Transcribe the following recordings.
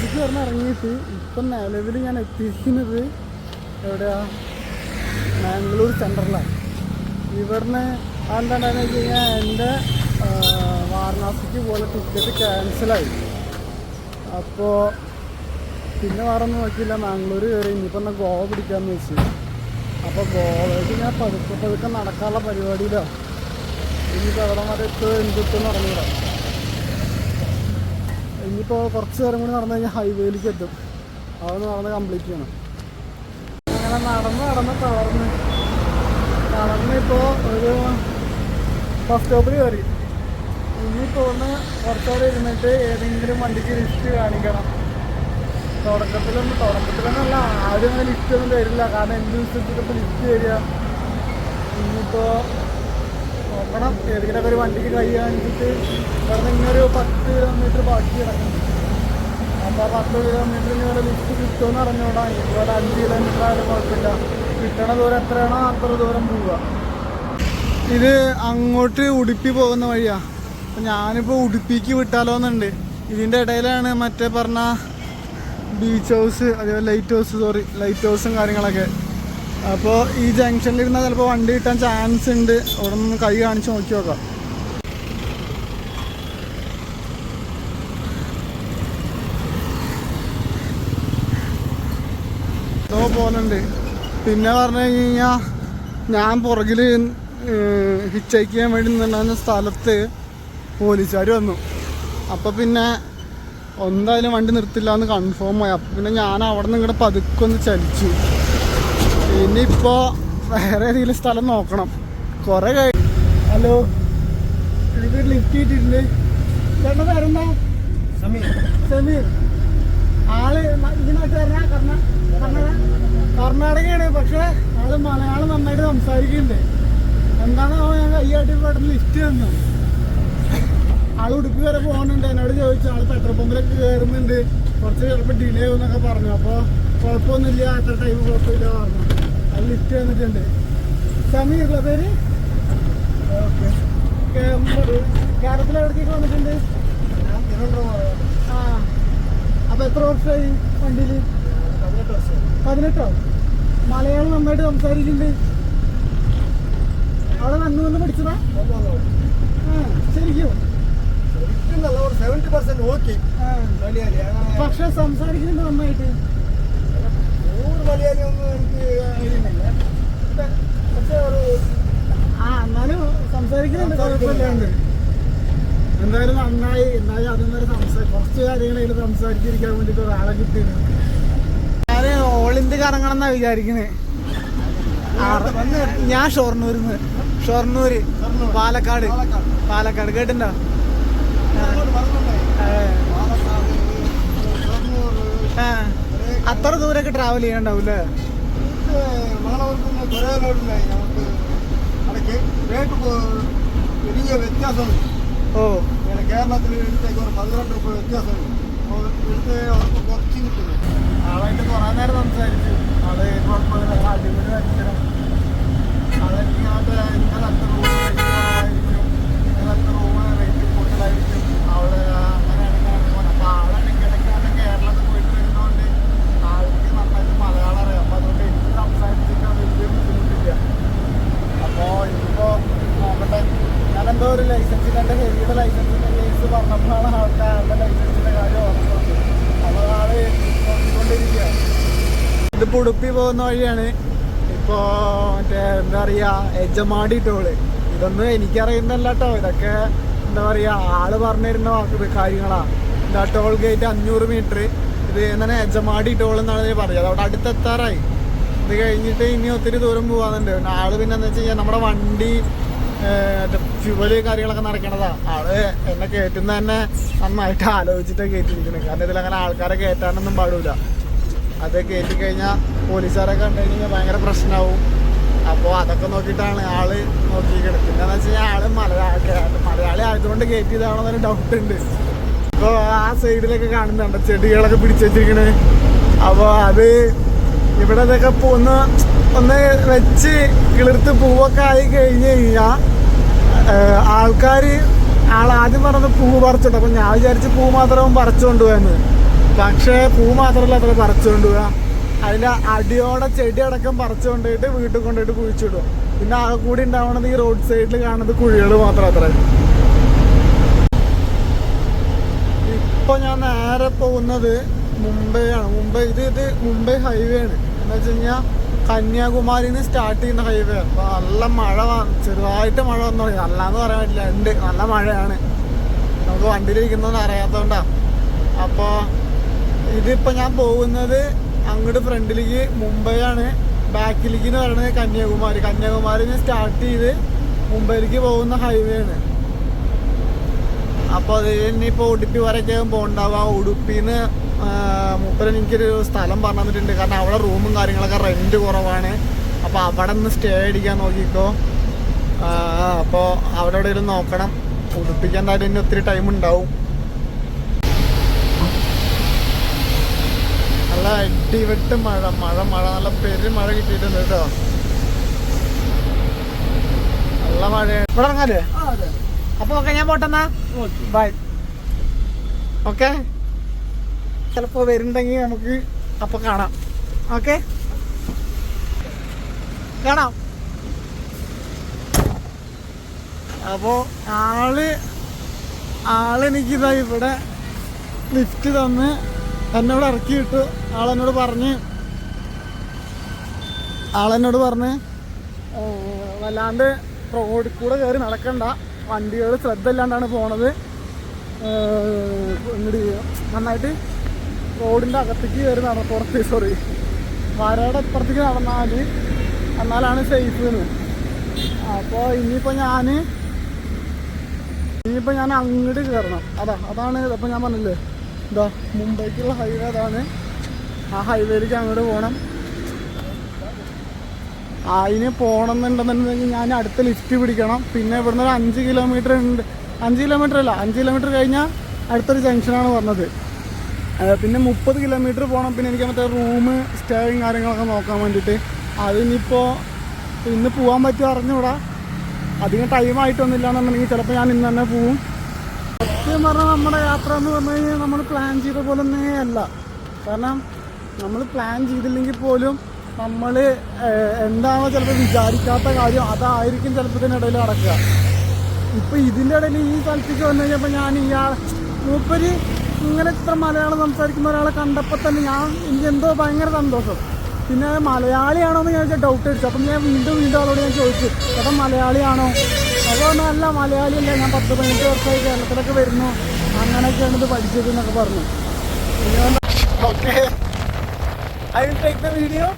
ഓഫീസിൽ പറഞ്ഞ് ഇറങ്ങിയിട്ട് ഇപ്പം നിലവിൽ ഞാൻ എത്തിയിരിക്കുന്നത് എവിടെയാ, മാംഗ്ലൂർ സെൻറ്ററിലാണ്. ഇവിടുന്ന് എന്താണെന്ന് വെച്ച് കഴിഞ്ഞാൽ എൻ്റെ വാരണാസിക്ക് പോലെ ടിക്കറ്റ് ക്യാൻസലായി. അപ്പോൾ പിന്നെ വേറെ ഒന്നും നോക്കിയില്ല, മാംഗ്ലൂർ കയറി. ഇനിയിപ്പോൾ എന്നാൽ ഗോവ പിടിക്കാമെന്ന് വെച്ച്. അപ്പോൾ ഗോവയ്ക്ക് ഞാൻ പതുക്കെ നടക്കാനുള്ള പരിപാടിയിലാണ്. ഇനിയിപ്പോൾ എവിടെ വരെ എന്തെത്തുമെന്ന് അറിഞ്ഞൂടാ. ഇനിയിപ്പോൾ കുറച്ച് നേരം കൂടി നടന്നു കഴിഞ്ഞാൽ ഹൈവേയിലേക്ക് എത്തും. അതൊന്ന് നടന്ന് കംപ്ലീറ്റ് ചെയ്യണം. അങ്ങനെ നടന്ന് തളർന്നിപ്പോൾ ഒരു ബസ് സ്റ്റോപ്പിൽ കയറി. ഇനിയിപ്പോൾ ഒന്ന് കുറച്ചുകൂടെ ഇരുന്നിട്ട് ഏതെങ്കിലും വണ്ടിക്ക് ലിസ്റ്റ് കാണിക്കണം. തുടക്കത്തിലൊന്നല്ല, ആദ്യം ലിസ്റ്റ് ഒന്നും തരില്ല. കാരണം എന്ത് വിശ്വസിച്ചിട്ടിപ്പോൾ ലിസ്റ്റ് തരിക. ഇനിയിപ്പോൾ നോക്കണം, ഏതെങ്കിലുമൊക്കെ ഒരു വണ്ടിക്ക് കൈ കാണിച്ചിട്ട് ഇവിടെ ഇങ്ങനൊരു 10 കിലോമീറ്റർ ബാക്കി കിടക്കുന്നു. അപ്പോൾ 10 കിലോമീറ്ററിന് ഇവിടെ ലിസ്റ്റ് കിട്ടുമെന്ന് അറിഞ്ഞുകൂടാ. ഇതുപോലെ 5 കിലോമീറ്റർ ആയാലും കുഴപ്പമില്ല. കിട്ടണ ദൂരം എത്രയാണോ അത്ര ദൂരം പോവുക. ഇത് അങ്ങോട്ട് ഉടുപ്പി പോകുന്ന വഴിയാണ്. അപ്പം ഞാനിപ്പോൾ ഉടുപ്പിക്ക് വിട്ടാലോ എന്നുണ്ട്. ഇതിൻ്റെ ഇടയിലാണ് മറ്റേ പറഞ്ഞ ബീച്ച് ഹൗസ്, അതേപോലെ ലൈറ്റ് ഹൗസും കാര്യങ്ങളൊക്കെ. അപ്പോൾ ഈ ജംഗ്ഷനിലിരുന്നാൽ ചിലപ്പോൾ വണ്ടി കിട്ടാൻ ചാൻസ് ഉണ്ട്. അവിടെ നിന്ന് കൈ കാണിച്ച് നോക്കി നോക്കാം. എന്തോ പോകുന്നുണ്ട്. പിന്നെ പറഞ്ഞു കഴിഞ്ഞാൽ ഞാൻ പുറകിൽ ഹിച്ചൈക്ക് ചെയ്യാൻ വേണ്ടി നിന്നുണ്ടാകുന്ന സ്ഥലത്ത് പോലീസുകാർ വന്നു. അപ്പോൾ പിന്നെ എന്തായാലും വണ്ടി നിർത്തില്ല എന്ന് കൺഫേം ആയി. അപ്പം പിന്നെ ഞാൻ അവിടെ നിന്ന് ഇങ്ങോട്ട് പതുക്കൊന്ന് ചലിച്ചു. ഇനിയിപ്പോൾ വേറെ ഏതെങ്കിലും സ്ഥലം നോക്കണം. കുറേ കഴിഞ്ഞു. ഹലോ, എനിക്ക് ലിഫ്റ്റ് കിട്ടിയിട്ടുണ്ട്. ചേട്ടൻ പേരെന്താ? സമീർ. ആള് ഇതിനകത്ത് കർണാടകയാണ്. പക്ഷേ ആള് മലയാളം നന്നായിട്ട് സംസാരിക്കുന്നുണ്ട്. എന്താണോ ഞാൻ കയ്യാട്ടി പെട്ടെന്ന് ലിഫ്റ്റ് തന്നു. ആൾ ഉടുപ്പി വരെ പോകുന്നുണ്ട്. എന്നോട് ചോദിച്ചു, ആൾ പെട്രോൾ പമ്പിലൊക്കെ കയറുന്നുണ്ട്, കുറച്ച് ചിലപ്പോൾ ഡിലേ ആവുമെന്നൊക്കെ പറഞ്ഞു. അപ്പോൾ കുഴപ്പമൊന്നുമില്ല, അത്ര ടൈം കുഴപ്പമില്ല പറഞ്ഞു. അത് ലിഫ്റ്റ് തന്നിട്ടുണ്ട്. സമീറുള്ള പേര്? ഓക്കെ. കേരളത്തിൽ എവിടേക്കൊക്കെ വന്നിട്ടുണ്ട്? ആ, അപ്പോൾ എത്ര വർഷമായി വണ്ടിയിൽ? 18. മലയാളം നന്നായിട്ട് സംസാരിക്കുന്നുണ്ട്. അവിടെ വന്ന് പഠിച്ചതാ? ശരിക്കും 70% ഓക്കെ. പക്ഷെ സംസാരിക്കുന്നുണ്ട് നന്നായിട്ട്. മലയാളി ഒന്നും എനിക്ക് അറിയുന്നില്ല. പക്ഷെ എന്നാലും സംസാരിക്കുന്നുണ്ട്, കുഴപ്പമില്ലാണ്ട്. എന്തായാലും നന്നായി. എന്തായാലും അതൊന്നും കുറച്ച് കാര്യങ്ങൾ സംസാരിച്ചിരിക്കാൻ വേണ്ടിയിട്ട് ഒരാളെ കിട്ടിയിരുന്നു. ഞാൻ ഓൾ ഇന്ത്യ കറങ്ങണം എന്നാ വിചാരിക്കുന്നത്. ഞാൻ ഷൊർണൂര് പാലക്കാട് കേട്ടിട്ടുണ്ടോ? അത്ര ദൂരമൊക്കെ ട്രാവൽ ചെയ്യണ്ടാവൂല്ലേ? ഓ, കേരളത്തിൽ 12 രൂപ വ്യത്യാസമുണ്ട്. കുറച്ച് കിട്ടുന്നു. ആളായിട്ട് കുറേ നേരം സംസാരിച്ചു. ആള് കുഴപ്പമില്ല, അടിപൊളി മത്സരം. അതെനിക്ക് ഇന്നത്തെ റൂം റേറ്റ് കൂടുതലായിരിക്കും. അവിടെ അങ്ങനെയാണ്. അപ്പോൾ ആളാണെങ്കിൽ ഇടയ്ക്കാണ് കേരളത്തിൽ പോയിട്ട് വരുന്നതുകൊണ്ട് ആൾക്ക് നന്നായിട്ട് മലയാളം അറിയാം. അപ്പോൾ അതുകൊണ്ട് എനിക്ക് സംസാരിച്ചിട്ട് വലിയ ബുദ്ധിമുട്ടില്ല. അപ്പോൾ ഇനിയിപ്പോൾ നോക്കട്ടെ. ഞാനെന്തോ ഒരു ലൈസൻസിൻ്റെ, എൻ്റെ ഹെവിയുടെ ലൈസൻസിൻ്റെ കേസ് പറഞ്ഞപ്പോഴാണ് ആളുടെ ലൈസൻസിൻ്റെ കാര്യം ഓർക്കുന്നത്. അപ്പോൾ ആള് നോക്കിക്കൊണ്ടിരിക്കുക. ഇതിപ്പോൾ ഉടുപ്പി പോകുന്ന വഴിയാണ്. ഇപ്പോൾ മറ്റേ എന്താ പറയുക, എജമാടി ടോള്. ഇതൊന്നും എനിക്കറിയുന്നല്ല കേട്ടോ. ഇതൊക്കെ എന്താ പറയുക, ആള് പറഞ്ഞിരുന്ന കാര്യങ്ങളാണ്. എന്താ ടോൾ ഗേറ്റ് 500 മീറ്റർ. ഇത് തന്നെ എജമാടി ടോൾ എന്നാണ് പറയുക. അതവിടെ അടുത്തെത്താറായി. ഇത് കഴിഞ്ഞിട്ട് ഇനി ഒത്തിരി ദൂരം പോകാനുണ്ട്. ആള് പിന്നെ എന്താ വെച്ച് കഴിഞ്ഞാൽ നമ്മുടെ വണ്ടി ഫ്യൂവല് കാര്യങ്ങളൊക്കെ നടക്കണതാണ്. ആള് എന്നെ കയറ്റുന്ന തന്നെ നന്നായിട്ട് ആലോചിച്ചിട്ടാണ് കയറ്റിയിരിക്കുന്നത്. കാരണം ഇതിലങ്ങനെ ആൾക്കാരെ കയറ്റാനൊന്നും പാടില്ല. അത് കയറ്റി കഴിഞ്ഞാൽ പോലീസുകാരൊക്കെ കണ്ടു കഴിഞ്ഞാൽ ഭയങ്കര പ്രശ്നമാവും. അപ്പോൾ അതൊക്കെ നോക്കിയിട്ടാണ് ആള് നോക്കിയിരിക്കുന്നത്. പിന്നെന്ന് വെച്ച് കഴിഞ്ഞാൽ ആള് മലയാളി ആയതുകൊണ്ട് കയറ്റിയതാണോ എന്നൊരു ഡൗട്ട് ഉണ്ട്. അപ്പോൾ ആ സൈഡിലൊക്കെ കാണുന്നുണ്ട് ചെടികളൊക്കെ പിടിച്ചു വെച്ചിരിക്കണേ. അപ്പോൾ അത് ഇവിടെ ഇതൊക്കെ ഒന്ന് വെച്ച് കിളിർത്ത് പൂവൊക്കെ ആയി കഴിഞ്ഞ് കഴിഞ്ഞാൽ ആൾക്കാർ ആദ്യം പറഞ്ഞത് പൂ പറിച്ചിട്ട്. അപ്പം ഞാൻ വിചാരിച്ച് പൂ മാത്രം പറിച്ചുകൊണ്ട് പോയെന്ന്. പക്ഷേ പൂ മാത്രമല്ല അത്ര പറിച്ചുകൊണ്ട് പോവുക, അതിൻ്റെ അടിയോടെ ചെടി അടക്കം പറിച്ചു കൊണ്ടുപോയിട്ട് വീട്ടിൽ കൊണ്ടുപോയിട്ട് കുഴിച്ചിടും. പിന്നെ ആകെ കൂടി ഉണ്ടാവണത് ഈ റോഡ് സൈഡിൽ കാണുന്നത് കുഴികൾ മാത്രം അത്ര. ഇപ്പോൾ ഞാൻ നേരെ പോകുന്നത് മുംബൈ ആണ്. ഇത് മുംബൈ ഹൈവേ ആണ്. എന്ന് വെച്ച് കഴിഞ്ഞാൽ കന്യാകുമാരിന്ന് സ്റ്റാർട്ട് ചെയ്യുന്ന ഹൈവേ. അപ്പോൾ നല്ല മഴ, ചെറുതായിട്ട് മഴ വന്നു തുടങ്ങി. നല്ലതെന്ന് പറയാൻ പറ്റില്ല, ഉണ്ട്, നല്ല മഴയാണ്. നമുക്ക് വണ്ടിയിലിരിക്കുന്നതെന്ന് അറിയാത്തതുകൊണ്ടാണ്. അപ്പോൾ ഇതിപ്പോൾ ഞാൻ പോകുന്നത് അങ്ങോട്ട് ഫ്രണ്ടിലേക്ക് മുംബൈ ആണ്, ബാക്കിലേക്ക് എന്ന് പറയുന്നത് കന്യാകുമാരിന്ന് സ്റ്റാർട്ട് ചെയ്ത് മുംബൈയിലേക്ക് പോകുന്ന ഹൈവേ ആണ്. അപ്പോൾ അത് ഇനിയിപ്പോൾ ഉടുപ്പി വരെയൊക്കെ പോകണ്ടാവുക. ഉടുപ്പിന്ന് മൂപ്പരൻ എനിക്കൊരു സ്ഥലം പറഞ്ഞു തന്നിട്ടുണ്ട്. കാരണം അവിടെ റൂമും കാര്യങ്ങളൊക്കെ റെൻറ്റ് കുറവാണ്. അപ്പോൾ അവിടെ നിന്ന് സ്റ്റേ അടിക്കാൻ നോക്കിക്കോ. അപ്പോൾ അവിടെ എവിടെയെങ്കിലും നോക്കണം. ഉടുപ്പിക്കാൻ എന്തായാലും ഇനി ഒത്തിരി ടൈം ഉണ്ടാവും. നല്ല അടിവെട്ട് മഴ നല്ല പെരുമഴ കിട്ടിയിട്ടുണ്ട് കേട്ടോ. നല്ല മഴയാണ്. ഇവിടെ ഇറങ്ങാല്ലേ? അപ്പോൾ ഓക്കെ, ഞാൻ പോട്ടെന്നാ. ബൈ. ഓക്കെ, ചിലപ്പോൾ വരുന്നുണ്ടെങ്കിൽ നമുക്ക് അപ്പോൾ കാണാം. ഓക്കെ, കാണാം. അപ്പോൾ ആളെനിക്കിതാ ഇവിടെ ലിഫ്റ്റ് തന്ന് എന്നോട് ഇറക്കി വിട്ടു. ആളെന്നോട് പറഞ്ഞ് വല്ലാണ്ട് റോഡിൽ കൂടെ കയറി നടക്കണ്ട, വണ്ടികൾ ശ്രദ്ധ ഇല്ലാണ്ടാണ് പോണത്, ഇങ്ങോട്ട് നന്നായിട്ട് റോഡിൻ്റെ അകത്തേക്ക് കയറി വരയുടെ ഇപ്പുറത്തേക്ക് എന്നാലാണ് സേഫ് എന്ന്. അപ്പോൾ ഇനിയിപ്പോൾ ഞാൻ അങ്ങോട്ട് കയറണം. അതാണ് ഇപ്പോൾ ഞാൻ പറഞ്ഞില്ലേ, ഇതാ മുംബൈക്കുള്ള ഹൈവേ അതാണ്. ആ ഹൈവേയിലേക്ക് അങ്ങോട്ട് പോകണം. അതിന് പോകണമെന്നുണ്ടെന്നുണ്ടെങ്കിൽ ഞാൻ അടുത്ത ലിഫ്റ്റ് പിടിക്കണം. പിന്നെ ഇവിടുന്ന് ഒരു 5 കിലോമീറ്റർ ഉണ്ട്. 5 കിലോമീറ്റർ അല്ല, 5 കിലോമീറ്റർ കഴിഞ്ഞാൽ അടുത്തൊരു ജംഗ്ഷനാണ് പറഞ്ഞത്. പിന്നെ 30 കിലോമീറ്റർ പോകണം. പിന്നെ എനിക്ക് മറ്റേ റൂം സ്റ്റേയും കാര്യങ്ങളൊക്കെ നോക്കാൻ വേണ്ടിയിട്ട്. അതിനിപ്പോൾ ഇന്ന് പോകാൻ പറ്റുമോ അറിഞ്ഞൂടാ. അധികം ടൈമായിട്ടൊന്നുമില്ല എന്നുണ്ടെങ്കിൽ ചിലപ്പോൾ ഞാൻ ഇന്ന് തന്നെ പോവും. സത്യം പറഞ്ഞാൽ നമ്മുടെ യാത്ര എന്ന് പറഞ്ഞു കഴിഞ്ഞാൽ നമ്മൾ പ്ലാൻ ചെയ്ത പോലെ ഒന്നേ അല്ല. കാരണം നമ്മൾ പ്ലാൻ ചെയ്തില്ലെങ്കിൽ പോലും നമ്മൾ എന്താണോ ചിലപ്പോൾ വിചാരിക്കാത്ത കാര്യം അതായിരിക്കും ചിലപ്പോൾ ഇതിനിടയിൽ നടക്കുക. ഇപ്പോൾ ഇതിൻ്റെ ഇടയിൽ ഈ സ്ഥലത്തേക്ക് വന്നു കഴിഞ്ഞപ്പോൾ ഞാൻ മൂപ്പര് ഇങ്ങനെ ഇത്ര മലയാളം സംസാരിക്കുന്ന ഒരാളെ കണ്ടപ്പോൾ തന്നെ എനിക്ക് എന്തോ ഭയങ്കര സന്തോഷം. പിന്നെ മലയാളിയാണോ എന്ന് ഞാൻ ഡൗട്ട് അടിച്ചു. അപ്പം ഞാൻ വീണ്ടും ആളോട് ഞാൻ ചോദിച്ചു, ചേട്ടാ മലയാളിയാണോ? അപ്പോൾ നല്ല മലയാളിയല്ല, ഞാൻ 10-15 വർഷമായി കേരളത്തിലൊക്കെ വരുന്നു, അങ്ങനെയൊക്കെയാണ് ഇത് പഠിച്ചത് എന്നൊക്കെ പറഞ്ഞു. Okay, I will take the video.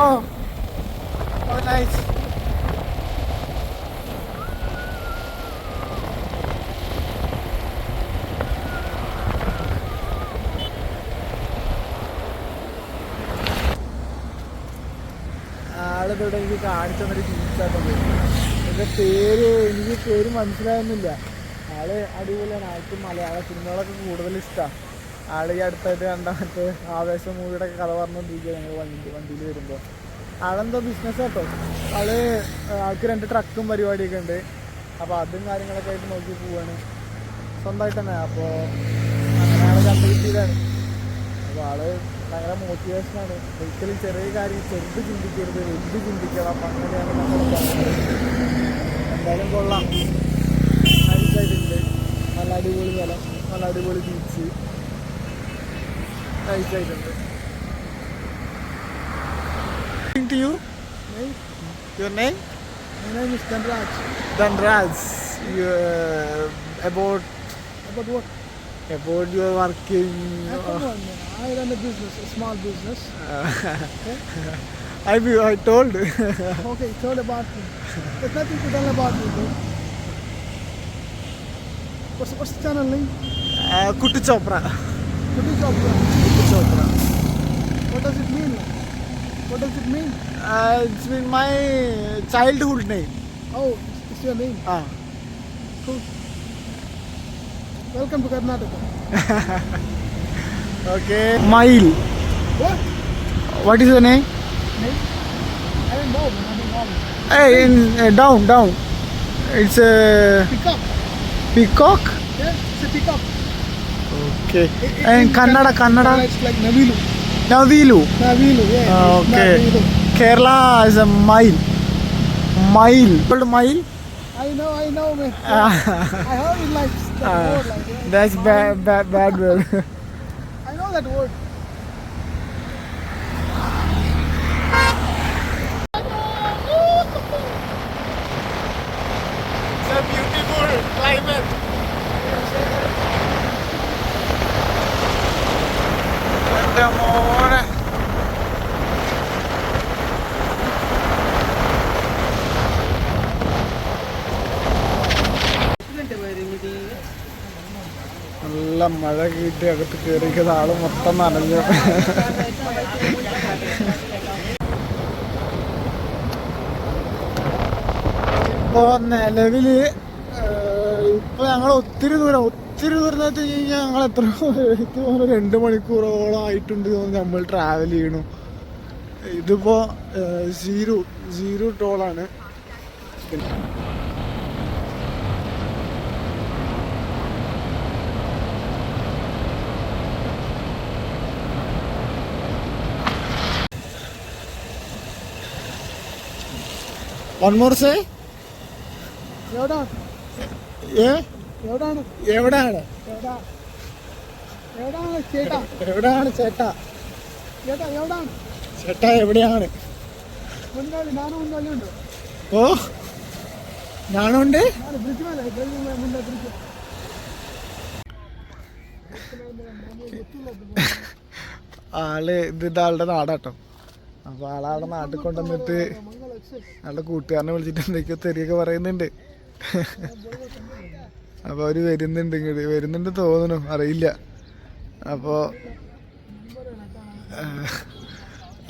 Oh, nice. ആളിതോടെ എനിക്ക് കാണിച്ചു തന്നൊരു ബീച്ചാട്ടത്. എൻ്റെ എനിക്ക് പേര് മനസ്സിലാകുന്നില്ല. ആള് അടിപൊളിയാണ്. ആൾക്ക് മലയാള സിനിമകളൊക്കെ കൂടുതൽ ഇഷ്ടമാണ്. ആൾ ഈ അടുത്തായിട്ട് കണ്ട മറ്റേ ആവേശം മൂവിയുടെ ഒക്കെ കഥ പറഞ്ഞുകൊണ്ടിരിക്കുക ഞങ്ങൾ വണ്ടിയിൽ വരുമ്പോൾ. ആളെന്തോ ബിസിനസ് കേട്ടോ. ആൾക്ക് 2 ട്രക്കും പരിപാടിയൊക്കെ ഉണ്ട്. അപ്പോൾ അതും കാര്യങ്ങളൊക്കെ ആയിട്ട് നോക്കി പോവാണ് സ്വന്തമായിട്ട് തന്നെ. അപ്പോൾ അങ്ങനെ ആൾ കണ്ടുപിടിച്ചതാണ്. അപ്പോൾ ആള് ഭയങ്കര മോട്ടിവേഷനാണ്. ഒരിക്കലും ചെറിയ കാര്യം ചെറുത് ചിന്തിക്കരുത്, വലുത് ചിന്തിക്കണം. അപ്പം അങ്ങനെയാണ് നമ്മൾ പറയുന്നത്. എന്തായാലും കൊള്ളാം, നൈസായിട്ടുണ്ട്. നല്ല അടിപൊളി സ്ഥലം, നല്ല അടിപൊളി beach, നൈസായിട്ടുണ്ട്. To you? Your name? My name is Dhanraj. Dhanraj. You about what? About your working. I run a business, a small business. Okay. I told. Okay, told about me. There's nothing to tell about me, though. What's the channel name? Kuttu Chopra. Kuttu Chopra. Kuttu Chopra. What does it mean? What does it mean? It's been my childhood name. Oh, it's your name. Cool. Welcome to Karnataka. Okay. Mile. What is your name? Name? I don't know. Hey, down. It's a Peacock. peacock. Yeah, it's a peacock. Okay. And Kannada. It's like Navilu. Navilu. Navilu, yeah. Okay. Navilu. Kerala is a mile. Called mile? I know, man. I heard it like that word. Like, yeah. That's bad word. I know that word. It's a beautiful climate. എന്റെ മോനെ നല്ല മഴ കിട്ടി അകത്ത് കയറിക്കുന്ന ആള് മൊത്തം നനഞ്ഞു. ഇപ്പോ നിലവില് ഇപ്പൊ ഞങ്ങൾ ഒത്തിരി ദൂരം വെച്ച് കഴിഞ്ഞാൽ ഞങ്ങൾ എത്ര എനിക്ക് തോന്നുന്നു 2 മണിക്കൂറോളം ആയിട്ടുണ്ട് നമ്മൾ ട്രാവൽ ചെയ്യണു. ഇതിപ്പോ സീറോ ടോളാണ്. One more say? എവിടാണ് ചേട്ടാ? ചേട്ടാ എവിടെയാണ്? ഓ ഞാനുണ്ട്. ആള് ഇതാളുടെ നാടാട്ടോ. അപ്പൊ ആളാടെ നാട്ടിൽ കൊണ്ടുവന്നിട്ട് ആളുടെ കൂട്ടുകാരനെ വിളിച്ചിട്ട് എന്തൊക്കെയോ തെറിയൊക്കെ പറയുന്നുണ്ട്. അപ്പൊ അവര് വരുന്നുണ്ട് തോന്നുന്നു, അറിയില്ല. അപ്പോ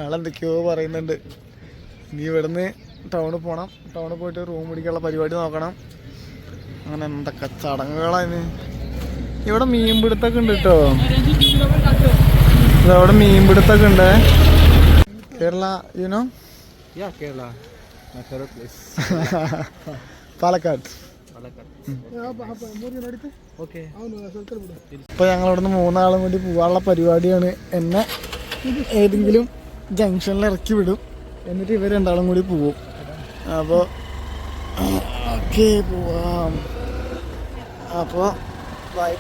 ആളെന്തൊക്കെയോ പറയുന്നുണ്ട്. ഇനി ഇവിടുന്ന് ടൗണിൽ പോണം. ടൗണിൽ പോയിട്ട് റൂം പിടിക്കാനുള്ള പരിപാടി നോക്കണം. അങ്ങനെ എന്തൊക്കെ ചടങ്ങുകളാണ്. ഇവിടെ മീൻപിടുത്തൊക്കെ ഉണ്ട് കേട്ടോ. ഇവിടെ മീൻപിടുത്തൊക്കെ ഉണ്ട്. Kerala you know? Kerala. My favorite place. Palakkad. Okay. ഇപ്പൊ ഞങ്ങൾ ഇവിടുന്ന് 3 ആളും കൂടി പോവാനുള്ള പരിപാടിയാണ്. എന്നെ ഏതെങ്കിലും ജംഗ്ഷനിൽ ഇറക്കി വിടും, എന്നിട്ട് ഇവർ 2 ആളും കൂടി പോവും. അപ്പോൾ ഓക്കെ പോവാം. അപ്പോൾ ബൈ.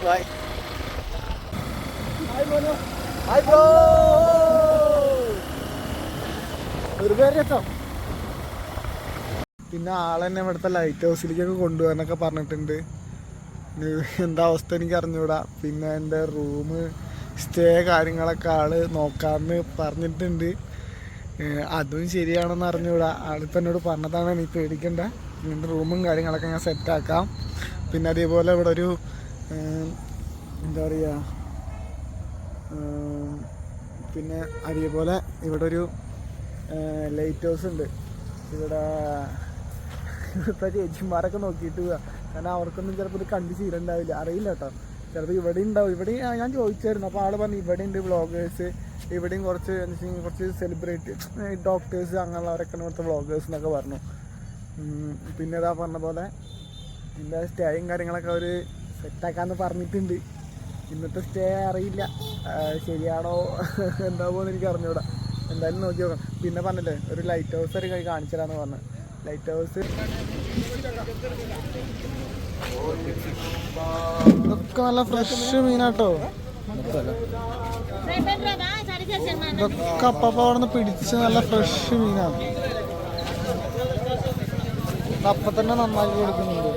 ഒരു പേര് കേട്ടോ. പിന്നെ ആളെന്നെ ഇവിടുത്തെ ലൈറ്റ് ഹൗസിലേക്കൊക്കെ കൊണ്ടുപോകാനൊക്കെ പറഞ്ഞിട്ടുണ്ട്. എന്താ അവസ്ഥ എനിക്ക് അറിഞ്ഞൂടാ. പിന്നെ എൻ്റെ റൂം സ്റ്റേ കാര്യങ്ങളൊക്കെ ആള് നോക്കാമെന്ന് പറഞ്ഞിട്ടുണ്ട്. അതും ശരിയാണെന്ന് അറിഞ്ഞൂടാ. ആളിപ്പോൾ എന്നോട് പറഞ്ഞതാണ്, നീ പേടിക്കണ്ട, നിൻ്റെ റൂമും കാര്യങ്ങളൊക്കെ ഞാൻ സെറ്റാക്കാം. പിന്നെ അതേപോലെ ഇവിടെ ഒരു എന്താ പറയുക, പിന്നെ അതേപോലെ ഇവിടെ ഒരു ലൈറ്റ് ഹൗസ് ഉണ്ട്. ഇവിടെ ഇവിടുത്തെ ചേച്ചിമാരൊക്കെ നോക്കിയിട്ട് പോവുക. കാരണം അവർക്കൊന്നും ചിലപ്പോൾ ഇത് കണ്ട് ശീലമുണ്ടാവില്ല, അറിയില്ല കേട്ടോ. ചിലപ്പോൾ ഇവിടെ ഉണ്ടാവും. ഇവിടെ ഞാൻ ചോദിച്ചായിരുന്നു. അപ്പോൾ ആൾ പറഞ്ഞു ഇവിടെ ഉണ്ട് വ്ളോഗേഴ്സ്, ഇവിടെയും കുറച്ച് സെലിബ്രിറ്റി ഡോക്ടേഴ്സ് അങ്ങനെയുള്ളവരൊക്കെ ഇവിടുത്തെ വ്ളോഗേഴ്സ് എന്നൊക്കെ പറഞ്ഞു. പിന്നെ ഇതാ പറഞ്ഞ പോലെ ഇതിൻ്റെ സ്റ്റേയും കാര്യങ്ങളൊക്കെ അവർ സെറ്റാക്കാമെന്ന് പറഞ്ഞിട്ടുണ്ട്. ഇന്നത്തെ സ്റ്റേ അറിയില്ല ശരിയാണോ എന്താവുമെന്ന് എനിക്ക് അറിഞ്ഞൂടാ. എന്തായാലും നോക്കി നോക്കാം. പിന്നെ പറഞ്ഞില്ലേ ഒരു ലൈറ്റ് ഹൗസ് ഒരു കൈ കാണിച്ചു തരാമെന്ന് പറഞ്ഞു. ലൈറ്റ് ഹൗസ് ഇതൊക്കെ നല്ല ഫ്രഷ് മീനാട്ടോ. ഇതൊക്കെ അപ്പ അവിടെ നിന്ന് പിടിച്ച് നല്ല ഫ്രഷ് മീനാണ്. അപ്പം തന്നെ നന്നാക്കി കൊടുക്കുന്നുണ്ട്.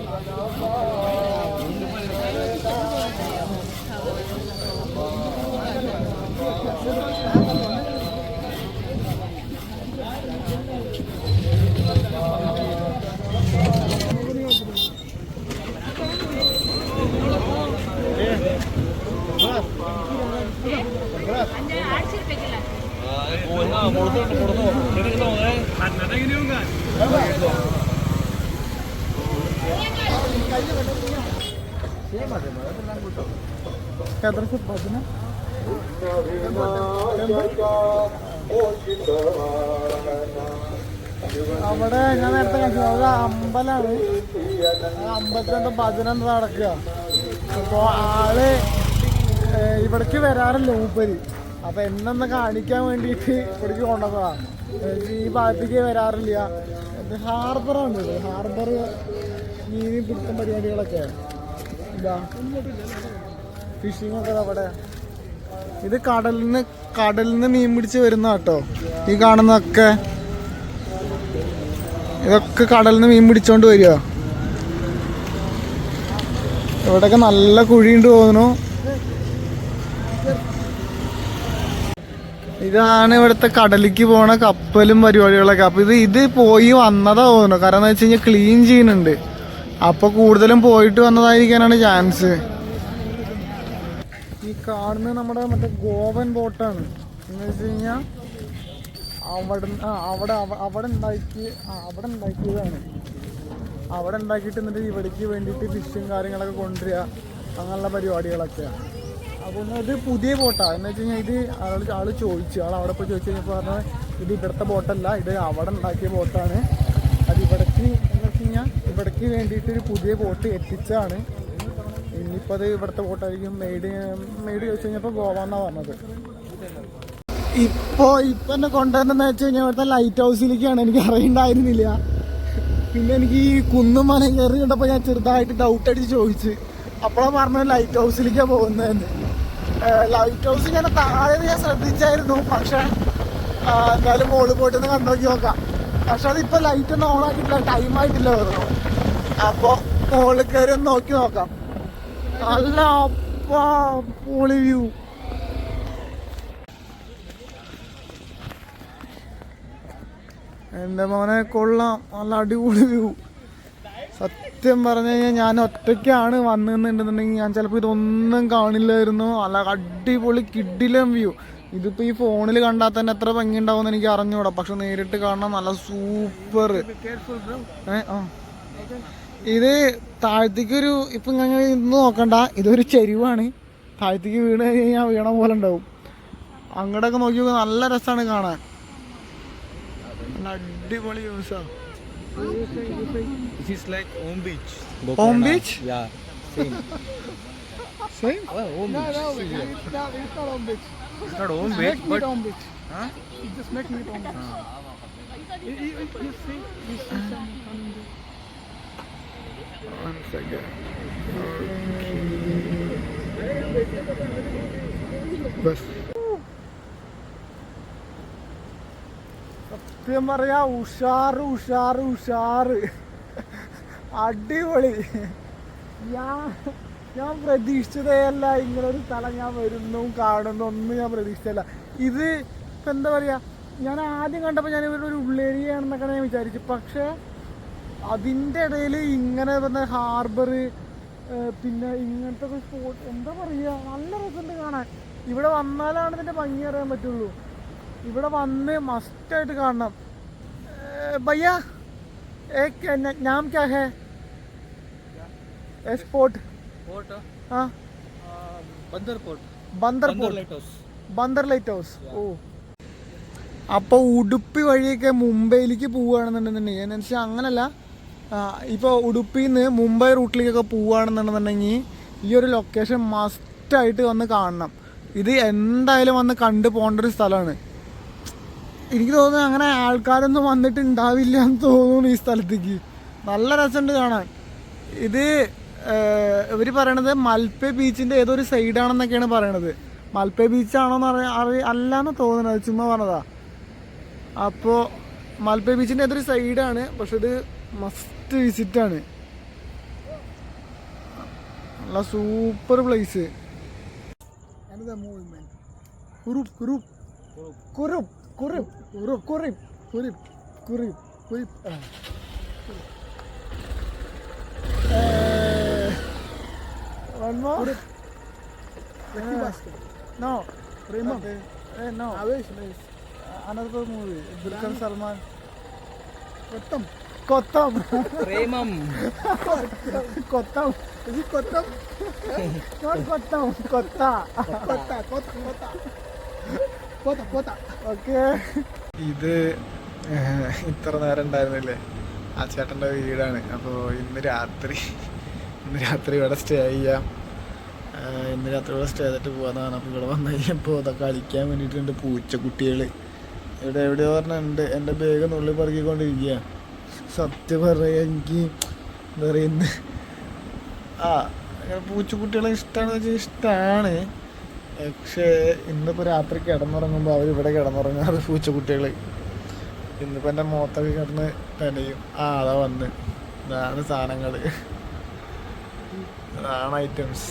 അവിടെ ഞാൻ നേരത്തെ കാണിച്ചത് അത് അമ്പലാണ്. ആ അമ്പലത്തിലെന്തോ ഭജന എന്താ നടക്കുക. അപ്പോൾ ആള് ഇവിടേക്ക് വരാറില്ല മൂപ്പര്. അപ്പൊ എന്നൊന്ന് കാണിക്കാൻ വേണ്ടിയിട്ട് ഇവിടേക്ക് കൊണ്ടുവന്നതാണ്. ഈ ഭാഗത്തേക്ക് വരാറില്ല. ഇത് ഹാർബറാണ്. ഇത് ഹാർബർ മീൻ പിടുത്തം പരിപാടികളൊക്കെ ഇതാ, ഫിഷിംഗ് ഒക്കെ അവിടെ. ഇത് കടലിൽ നിന്ന് മീൻ പിടിച്ച് വരുന്ന കേട്ടോ. ഈ കാണുന്നതൊക്കെ ഇതൊക്കെ കടലിൽ നിന്ന് മീൻ പിടിച്ചോണ്ട് വരിക. ഇവിടെയൊക്കെ നല്ല കുഴിയുണ്ട് തോന്നുന്നു. ഇതാണ് ഇവിടുത്തെ കടലിലേക്ക് പോണ കപ്പലും പരിപാടികളൊക്കെ. അപ്പൊ ഇത് പോയി വന്നതാ തോന്നുന്നു. കാരണം എന്താ വെച്ച് കഴിഞ്ഞാൽ ക്ലീൻ ചെയ്യുന്നുണ്ട്. അപ്പൊ കൂടുതലും പോയിട്ട് വന്നതായിരിക്കാനാണ് ചാൻസ്. ഈ കാണുന്നത് നമ്മുടെ മറ്റേ ഗോവൻ ബോട്ടാണ്. എന്ന് വെച്ച് കഴിഞ്ഞാൽ അവിടെ ഉണ്ടാക്കിയതാണ്. അവിടെ ഉണ്ടാക്കിയിട്ട് എന്നിട്ട് ഇവിടേക്ക് വേണ്ടിയിട്ട് ഫിഷും കാര്യങ്ങളൊക്കെ കൊണ്ടുവരിക, അങ്ങനെയുള്ള പരിപാടികളൊക്കെയാണ്. അപ്പോൾ ഇത് പുതിയ ബോട്ടാണ്. എന്ന് വെച്ച് കഴിഞ്ഞാൽ ഇത് ആള് ചോദിച്ചു, അവിടെ പോയി ചോദിച്ചു കഴിഞ്ഞപ്പോൾ പറഞ്ഞാൽ ഇത് ഇവിടുത്തെ ബോട്ടല്ല, ഇത് അവിടെ ഉണ്ടാക്കിയ ബോട്ടാണ്. അത് ഇവിടേക്ക് എന്ന് വെച്ച് കഴിഞ്ഞാൽ ഇവിടേക്ക് വേണ്ടിയിട്ടൊരു പുതിയ ബോട്ട് എത്തിച്ചാണ്. ഇനിയിപ്പോൾ അത് ഇവിടുത്തെ ബോട്ടായിരിക്കും. മെയ്ഡ് ചോദിച്ചു കഴിഞ്ഞപ്പോൾ ഗോവ എന്നാണ് പറഞ്ഞത്. ഇപ്പോൾ എന്നെ കൊണ്ടുവരുന്നതെന്ന് വെച്ച് കഴിഞ്ഞാൽ ഇവിടുത്തെ ലൈറ്റ് ഹൗസിലേക്കാണ്. എനിക്ക് അറിയണ്ടായിരുന്നില്ല. പിന്നെ എനിക്ക് ഈ കുന്നും മല കയറി കണ്ടപ്പോൾ ഞാൻ ചെറുതായിട്ട് ഡൗട്ട് അടിച്ച് ചോദിച്ച്. അപ്പോഴാണ് പറഞ്ഞത് ലൈറ്റ് ഹൗസിലേക്കാണ് പോകുന്നതെന്ന്. ലൈറ്റ് ഹൗസ് ഇങ്ങനെ താഴെ ഞാൻ ശ്രദ്ധിച്ചായിരുന്നു. പക്ഷെ എന്തായാലും മുകളിൽ പോയിട്ടൊന്ന് കണ്ടോക്കി നോക്കാം. പക്ഷെ അതിപ്പോൾ ലൈറ്റ് ഒന്നും ഓൺ ആക്കിയിട്ടില്ല, ടൈമായിട്ടില്ല വരുന്നു. അപ്പോൾ മുകളിൽ കയറി ഒന്ന് നോക്കി നോക്കാം. നല്ല പൊളി വ്യൂ. എൻ്റെ മോനെ കൊള്ളാം, നല്ല അടിപൊളി വ്യൂ. സത്യം പറഞ്ഞു കഴിഞ്ഞാൽ ഞാൻ ഒറ്റയ്ക്കാണ് വന്നിട്ടുണ്ടെന്നുണ്ടെങ്കിൽ ഞാൻ ചിലപ്പോൾ ഇതൊന്നും കാണില്ലായിരുന്നു. നല്ല അടിപൊളി കിഡിലം വ്യൂ. ഇതിപ്പോൾ ഈ ഫോണിൽ കണ്ടാൽ തന്നെ എത്ര ഭംഗി ഉണ്ടാവും എന്ന് എനിക്ക് അറിഞ്ഞൂടാ. പക്ഷെ നേരിട്ട് കാണാൻ നല്ല സൂപ്പർ. ഇത് താഴത്തേക്കൊരു ഇപ്പം ഇങ്ങനെ ഇന്ന് നോക്കണ്ട, ഇതൊരു ചെരിവാണ്. താഴത്തേക്ക് വീണ് കഴിഞ്ഞാൽ വീണ പോലെ ഉണ്ടാവും. അങ്ങോട്ടൊക്കെ നോക്കി നോക്കുക, നല്ല രസമാണ് കാണാൻ. അടിപൊളി വ്യൂസാണ്. It is like Om Beach. Om Beach? Yeah, same. Same? Oh, Om No, Beach. no, it's not on beach. It's not Om Just Beach, making but it on beach. huh? It's just making it on beach. You see someone coming there. One second. Bus. സത്യം പറയാ, ഉഷാറ് അടിപൊളി. ഞാൻ പ്രതീക്ഷിച്ചതേ അല്ല ഇങ്ങനൊരു സ്ഥലം ഞാൻ വരുന്നു കാണുന്നു ഒന്നും ഞാൻ പ്രതീക്ഷിച്ചല്ല. ഇത് ഇപ്പം എന്താ പറയുക, ഞാൻ ആദ്യം കണ്ടപ്പോൾ ഞാൻ ഇവരുടെ ഒരു ഉള്ളേരിയാണെന്നൊക്കെ ഞാൻ വിചാരിച്ചു. പക്ഷേ അതിൻ്റെ ഇടയിൽ ഇങ്ങനെ വന്ന ഹാർബർ, പിന്നെ ഇങ്ങനത്തെ ഒരു സ്പോട്ട്, എന്താ പറയുക, നല്ല രസമുണ്ട് കാണാൻ. ഇവിടെ വന്നാലാണ് ഇതിൻ്റെ ഭംഗി അറിയാൻ പറ്റുള്ളൂ. ഇവിടെ വന്ന് മസ്റ്റായിട്ട് കാണണം. ഭയ്യ നാം ക്യാ ഹേ സ്പോട്ട്? हाँ, ബന്ദർ ലൈറ്റ് ഹൗസ്. ഓ, അപ്പോൾ ഉടുപ്പി വഴിയൊക്കെ മുംബൈയിലേക്ക് പോവുകയാണെന്നുണ്ടെന്നുണ്ടെങ്കിൽ എന്ന് വെച്ചാൽ അങ്ങനല്ല, ഇപ്പോൾ ഉടുപ്പിയിൽ നിന്ന് മുംബൈ റൂട്ടിലേക്കൊക്കെ പോവുകയാണെന്നുണ്ടെന്നുണ്ടെങ്കിൽ ഈ ഒരു ലൊക്കേഷൻ മസ്റ്റായിട്ട് വന്ന് കാണണം. ഇത് എന്തായാലും വന്ന് കണ്ടു പോകേണ്ട ഒരു സ്ഥലമാണ്. എനിക്ക് തോന്നുന്നു അങ്ങനെ ആൾക്കാരൊന്നും വന്നിട്ടുണ്ടാവില്ല എന്ന് തോന്നുന്നു ഈ സ്ഥലത്തേക്ക്. നല്ല രസമുണ്ട് കാണാൻ. ഇത് ഇവർ പറയണത് മൽപ്പെ ബീച്ചിൻ്റെ ഏതൊരു സൈഡാണെന്നൊക്കെയാണ് പറയണത്. മൽപ്പെ ബീച്ചാണോന്ന് അല്ലാന്ന് തോന്നുന്നത്, ചുമ്മാ പറഞ്ഞതാ. അപ്പോൾ മൽപ്പെ ബീച്ചിൻ്റെ ഏതൊരു സൈഡാണ്, പക്ഷെ ഇത് മസ്റ്റ് വിസിറ്റാണ്. നല്ല super place. One more? No. Premam. No. Avesh. Another movie. Dulquer Salman. Kottam. Premam. Kottam. Is it Kottam? Not Kottam. Kotta. Okay. ഇത് ഇത്ര നേരം ഉണ്ടായിരുന്നില്ലേ, ആ ചേട്ടൻ്റെ വീടാണ്. അപ്പോൾ ഇന്ന് രാത്രി ഇവിടെ സ്റ്റേ ചെയ്യാം. ഇന്ന് രാത്രി ഇവിടെ സ്റ്റേ ചെയ്തിട്ട് പോകാന്നാണ്. അപ്പോൾ ഇവിടെ വന്നു കഴിഞ്ഞപ്പോൾ ഇതൊക്കെ കളിക്കാൻ വേണ്ടിയിട്ടുണ്ട് പൂച്ചക്കുട്ടികൾ. എവിടെയോ പറഞ്ഞിട്ടുണ്ട്. എൻ്റെ ബാഗ് നുള്ളി പറക്കിക്കൊണ്ടിരിക്കുക. സത്യം പറയുക എനിക്ക് എന്താ പറയുന്നത്, അങ്ങനെ പൂച്ചക്കുട്ടികളെ ഇഷ്ടമാണെന്ന് വെച്ചാൽ ഇഷ്ടമാണ്. പക്ഷേ ഇന്നിപ്പോൾ രാത്രി കിടന്നുറങ്ങുമ്പോൾ അവരിവിടെ കിടന്നുറങ്ങാറ് പൂച്ചക്കുട്ടികൾ. ഇന്നിപ്പോൾ എൻ്റെ മുഖത്തൊക്കെ കിടന്ന് തന്നെയും അതാ വന്ന്. ഇതാണ് സാധനങ്ങൾ, ഇതാണ് ഐറ്റംസ്.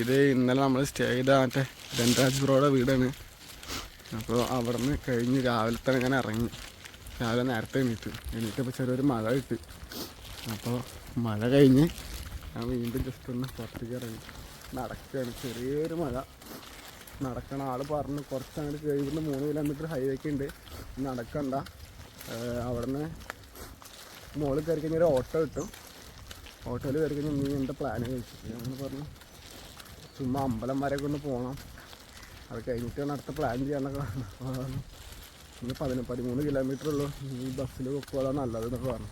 ഇത് ഇന്നലെ നമ്മൾ സ്റ്റേ ചെയ്ത മറ്റേ ധൻരാജ് ബ്രോയുടെ വീടാണ്. അപ്പോൾ അവിടെ നിന്ന് കഴിഞ്ഞ് രാവിലെ തന്നെ ഞാൻ ഇറങ്ങി. രാവിലെ നേരത്തെ എണീറ്റപ്പോൾ ചെറിയൊരു മഴ കിട്ടി. അപ്പോൾ മഴ കഴിഞ്ഞ് ഞാൻ വീണ്ടും ജസ്റ്റ് ഒന്ന് പുറത്തേക്ക് ഇറങ്ങി നടക്കുകയാണ്. ചെറിയൊരു മഴ നടക്കണ ആൾ പറഞ്ഞു കുറച്ച് അങ്ങോട്ട് കഴിയുമ്പോൾ 3 കിലോമീറ്റർ ഹൈവേക്ക് ഉണ്ട്, നടക്കണ്ട. അവിടെ നിന്ന് മുകളിൽ കയറി കഴിഞ്ഞാൽ ഒരു ഓട്ടോ കിട്ടും. ഓട്ടോയിൽ കയറി കഴിഞ്ഞാൽ നീ എന്താ പ്ലാന് കഴിച്ചു. ഞാൻ പറഞ്ഞു ചുമ്മാ അമ്പലം വരെയൊക്കെ ഒന്ന് പോകണം, അത് കഴിഞ്ഞിട്ട് അടുത്ത പ്ലാൻ ചെയ്യാനൊക്കെ പറഞ്ഞു. ഇന്ന് 13 കിലോമീറ്റർ ഉള്ളൂ, ഈ ബസ്സിൽ പോകാൻ നല്ലതെന്നൊക്കെ പറഞ്ഞു.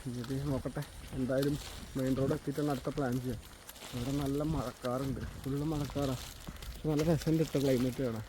എന്നിട്ട് നോക്കട്ടെ, എന്തായാലും മെയിൻ റോഡ് എത്തിയിട്ടാണ് അടുത്ത പ്ലാൻ ചെയ്യാം. അവിടെ നല്ല മഴക്കാറുണ്ട്, ഫുള്ള് മഴക്കാറാണ്. നല്ല രസം കിട്ടും ക്ലൈമറ്റ് കാണാൻ.